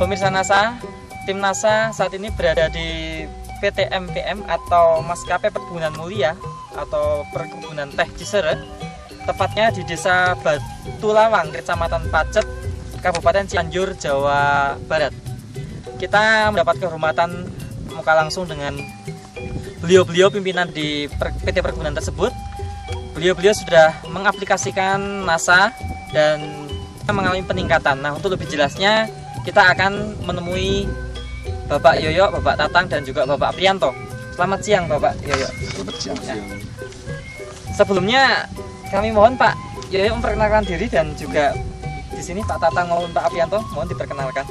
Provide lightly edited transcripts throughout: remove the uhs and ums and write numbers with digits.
pemirsa NASA, tim NASA saat ini berada di PT MPM atau Maskapai Perkebunan Mulia atau Perkebunan Teh Cisere, tepatnya di Desa Batulawang, Kecamatan Pacet, Kabupaten Cianjur, Jawa Barat. Kita mendapat kehormatan muka langsung dengan beliau-beliau pimpinan di PT Perkebunan tersebut. Beliau-beliau sudah mengaplikasikan NASA dan mengalami peningkatan. Nah, untuk lebih jelasnya kita akan menemui Bapak Yoyo, Bapak Tatang, dan juga Bapak Prianto. Selamat siang Bapak Yoyo. Selamat siang. Ya. Sebelumnya kami mohon Pak Yoyo memperkenalkan diri, dan juga di sini Pak Tatang maupun Pak Prianto mohon diperkenalkan.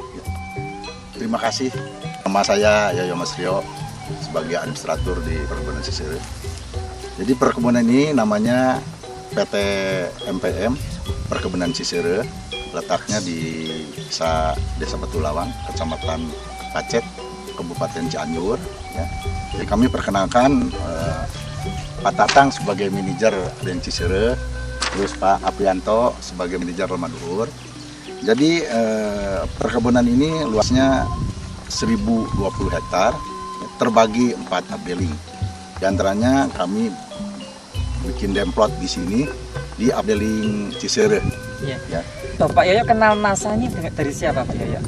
Terima kasih. Nama saya Yoyo Mas Rio sebagai administrator di Perkebunan Cisere. Jadi perkebunan ini namanya PT MPM Perkebunan Cisere, letaknya di Desa Batulawang, Kecamatan Pacet, Kabupaten Cianjur. Ya. Jadi kami perkenalkan Pak Tatang sebagai manajer Aden Cisere, terus Pak Aprianto sebagai manajer Lemaduhur. Jadi perkebunan ini luasnya 1020 hektar, terbagi 4 abdeling. Di antaranya kami bikin demplot di sini di abdeling Cisere. Iya. Ya. Bapak Yoyo kenal NASA ini dari siapa Pak Yoyo?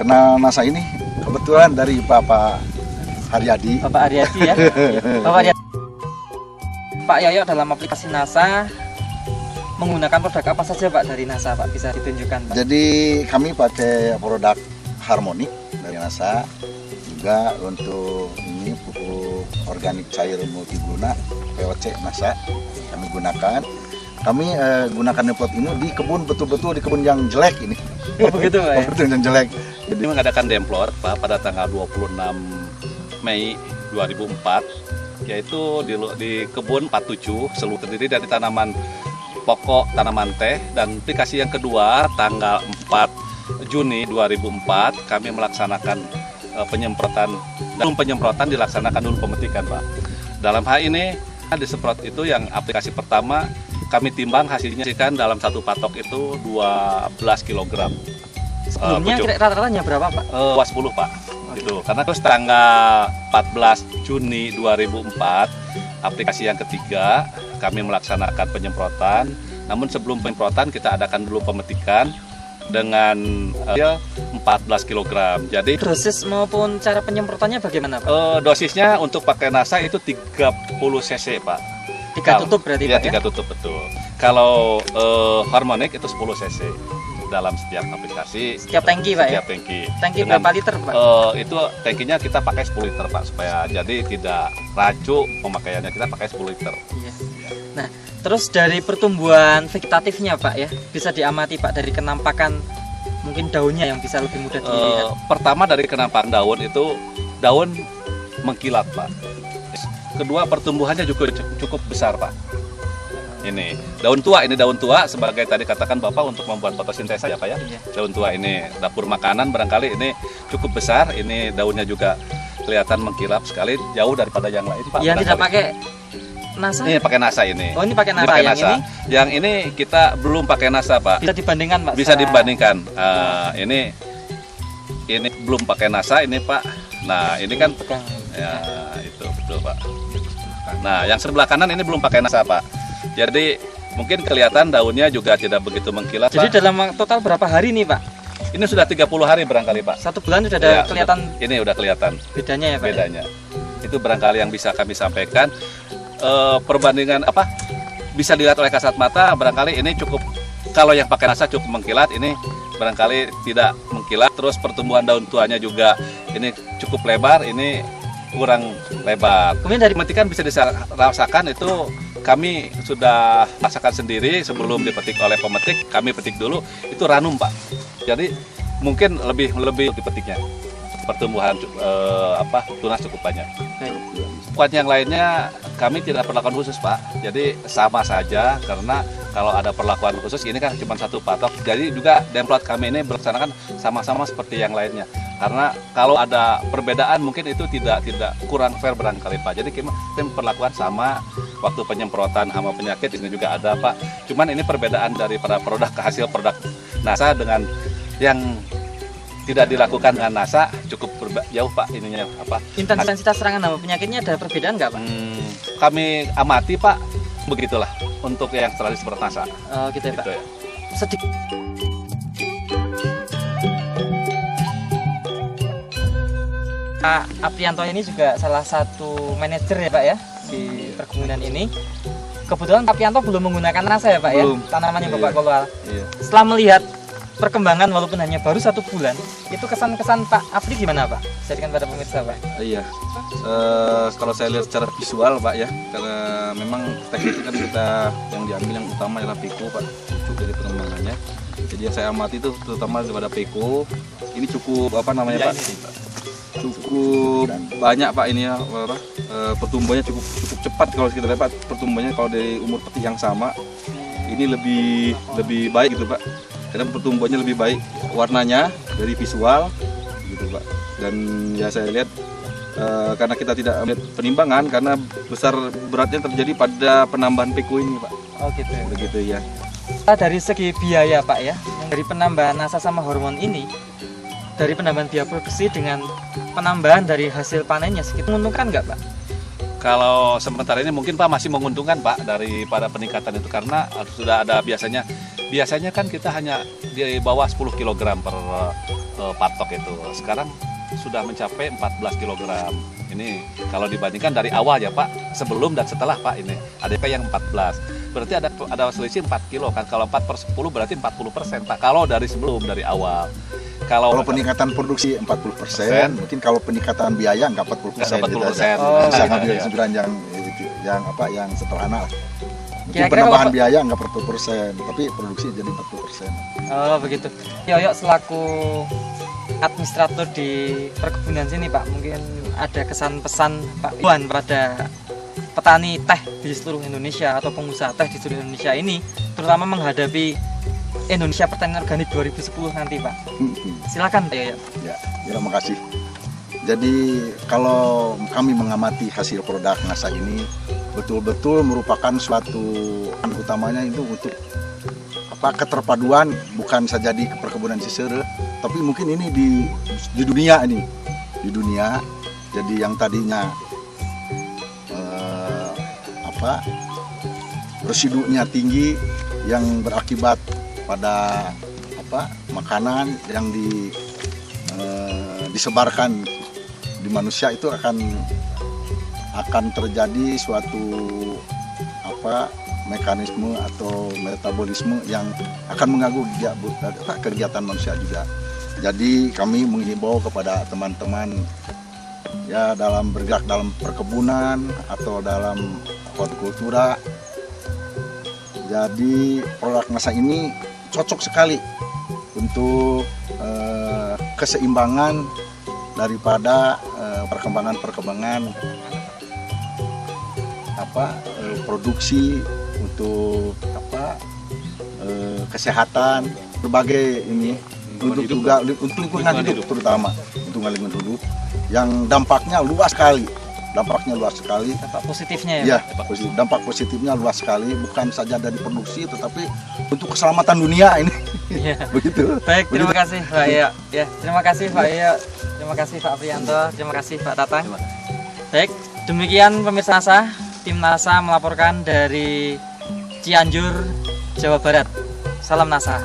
Kenal NASA ini kebetulan dari Bapak Haryadi. Bapak Haryadi ya. Iya. Bapak Haryadi. Pak Yoyo dalam aplikasi NASA menggunakan produk apa saja Pak dari NASA Pak? Bisa ditunjukkan Pak? Jadi kami pakai produk Harmonic dari NASA, juga untuk ini pupuk organik cair multiguna POC NASA kami gunakan. Kami gunakan demplot ini di kebun, betul-betul di kebun yang jelek ini. Oh begitu Pak ya? Betul yang jelek. Jadi mengadakan demplot Pak pada tanggal 26 Mei 2004, yaitu di kebun 47 seluruh terdiri dari tanaman pokok, tanaman teh. Dan aplikasi yang kedua tanggal 4 Juni 2004 kami melaksanakan penyemprotan. Dan penyemprotan dilaksanakan dulu pemetikan Pak. Dalam hal ini disemprot itu yang aplikasi pertama kami timbang hasilnya kan dalam satu patok itu 12 kg. Sebelumnya rata-ratanya berapa Pak? 10 Pak. Gitu. Karena terus tanggal 14 Juni 2004 aplikasi yang ketiga kami melaksanakan penyemprotan. Namun sebelum penyemprotan kita adakan dulu pemetikan dengan 14 kg. Jadi Dosis maupun cara penyemprotannya bagaimana Pak? dosisnya untuk pakai NASA itu 30 cc Pak. 3 tutup berarti ya, Pak ya? 3 tutup betul. Kalau Harmonic itu 10 cc dalam setiap aplikasi. Setiap tangki Pak ya? Setiap tangki. Tangki Dengan, berapa liter Pak? Itu tangkinya kita pakai 10 liter Pak, supaya jadi tidak rancu pemakaiannya, kita pakai 10 liter. Iya. Nah, terus dari pertumbuhan vegetatifnya Pak ya, bisa diamati Pak dari kenampakan mungkin daunnya yang bisa lebih mudah dilihat. Pertama dari kenampakan daun itu daun mengkilat Pak. Kedua pertumbuhannya juga cukup besar Pak. Ini daun tua sebagai tadi katakan Bapak untuk membuat fotosintesa ya Pak ya. Iya. Daun tua ini dapur makanan barangkali ini cukup besar. Ini daunnya juga kelihatan mengkilap sekali, jauh daripada yang lain Pak. Yang tidak pakai NASA? Ini pakai NASA ini. Oh ini pakai NASA, pakai yang NASA. ini? Yang ini kita belum pakai NASA Pak. Bisa dibandingkan Pak? Bisa dibandingkan. Ini belum pakai NASA ini Pak. Nah ini kan pegang. ya itu betul Pak. Nah yang sebelah kanan ini belum pakai NASA Pak. Jadi mungkin kelihatan daunnya juga tidak begitu mengkilat. Jadi Pak. dalam total berapa hari nih Pak? Ini sudah 30 hari barangkali Pak. 1 bulan sudah ada Ya, kelihatan ini udah kelihatan bedanya ya Pak? bedanya. Itu barangkali yang bisa kami sampaikan. Perbandingan apa bisa dilihat oleh kasat mata, barangkali ini cukup, kalau yang pakai NASA cukup mengkilat, ini barangkali tidak mengkilat. Terus pertumbuhan daun tuanya juga ini cukup lebar, ini kurang lebar. Kemudian dari Pemetikan bisa dirasakan itu kami sudah rasakan sendiri sebelum dipetik oleh pemetik. Kami petik dulu itu ranum Pak. Jadi mungkin lebih dipetiknya. Pertumbuhan tunas cukup banyak. Buat yang lainnya kami tidak perlakuan khusus Pak. Jadi sama saja, karena kalau ada perlakuan khusus ini kan cuma satu patok. Jadi juga demplot kami ini melaksanakan sama-sama seperti yang lainnya. Karena kalau ada perbedaan mungkin itu tidak kurang fair barangkali Pak. Jadi kita perlakuan sama, waktu penyemprotan hama penyakit ini juga ada Pak. Cuman ini perbedaan daripada produk ke hasil produk NASA dengan yang tidak dilakukan dengan NASA cukup jauh Pak ininya apa. Intensitas serangan hama penyakitnya ada perbedaan nggak Pak? Kami amati Pak, begitulah untuk yang tradisi NASA. Oh gitu ya Pak. Gitu ya. Sedikit. Pak Aprianto ini juga salah satu manajer ya Pak ya di perkebunan ini. Kebetulan Pak Aprianto belum menggunakan NASA ya Pak Belum. ya, tanamannya Iya. Bapak kelola. Iya. Setelah melihat perkembangan walaupun hanya baru 1 bulan, itu kesan-kesan Pak Apri gimana Pak? Jadikan pada pemirsa Pak. Iya, kalau saya lihat secara visual Pak ya, karena memang teknik itu kan kita yang diambil yang utama adalah peko Pak, cukup dari pengembangannya. Jadi yang saya amati itu terutama daripada peko, ini cukup apa namanya Pak? Cukup banyak Pak ini ya, pertumbuhannya cukup cepat kalau kita lihat Pak, pertumbuhannya kalau dari umur peti yang sama, ini lebih baik gitu Pak. Karena pertumbuhannya lebih baik, warnanya dari visual gitu Pak. Dan ya saya lihat karena kita tidak melihat penimbangan karena besar beratnya terjadi pada penambahan peko ini Pak. Oh gitu. Begitu ya. Dari segi biaya Pak ya, dari penambahan NASA sama hormon ini, dari penambahan biaya produksi dengan penambahan dari hasil panennya sedikit menguntungkan nggak Pak? Kalau sementara ini mungkin Pak masih menguntungkan Pak daripada peningkatan itu karena sudah ada biasanya kan kita hanya di bawah 10 kg per patok itu. Sekarang sudah mencapai 14 kg. Ini kalau dibandingkan dari awal ya Pak, sebelum dan setelah Pak ini ADP yang 14. Berarti ada selisih 4 kilo kan. Kalau 4/10 berarti 40% Pak. Kalau dari sebelum dari awal. Kalau peningkatan produksi 40%, mungkin kalau peningkatan biaya nggak 40%. 40%. Bisa Iya, ngambil iya. kesimpulan yang sederhana lah. Mungkin Kira-kira penambahan kalau- biaya nggak 40%, tapi produksi jadi 40%. Oh begitu. Yoyo selaku administrator di perkebunan sini Pak, mungkin ada kesan pesan Pak Iwan pada petani teh di seluruh Indonesia atau pengusaha teh di seluruh Indonesia ini, terutama menghadapi Indonesia Pertanian Organik 2010 nanti Pak. Silakan Pak Yoyo. Ya, terima kasih. Jadi kalau kami mengamati hasil produk NASA ini betul-betul merupakan suatu utamanya itu untuk keterpaduan bukan saja di perkebunan Cisere, tapi mungkin ini di dunia ini, di dunia. Jadi yang tadinya residunya tinggi yang berakibat pada makanan yang disebarkan di manusia itu akan terjadi suatu mekanisme atau metabolisme yang akan mengganggu kegiatan manusia juga. Jadi kami menghimbau kepada teman-teman ya dalam bergerak dalam perkebunan atau dalam hortikultura. Jadi produk NASA ini cocok sekali untuk keseimbangan daripada perkembangan produksi untuk kesehatan berbagai ini untuk juga untuk lingkungan hidup terutama untuk lingkungan hidup yang dampaknya luas sekali. Dampak positifnya ya. Ya, dampak positifnya luas sekali, bukan saja dari produksi tetapi untuk keselamatan dunia ini. Iya. Begitu. Baik, terima kasih Pak Yoyo. Ya, terima kasih Pak Yoyo. Terima kasih Pak Aprianto. Terima kasih Pak Tatang. Baik, demikian pemirsa NASA, tim NASA melaporkan dari Cianjur, Jawa Barat. Salam NASA.